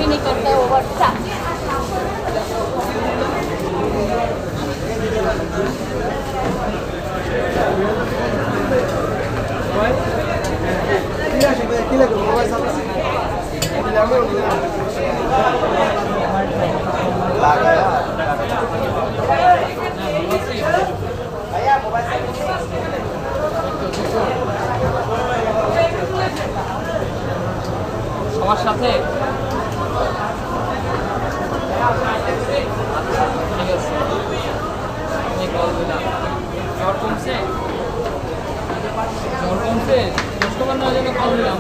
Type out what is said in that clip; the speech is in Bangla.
नहीं करता है ओवर चा সবার সাথে জ্বর কমছে কাস্টমার নেওয়ার জন্য কল দিলাম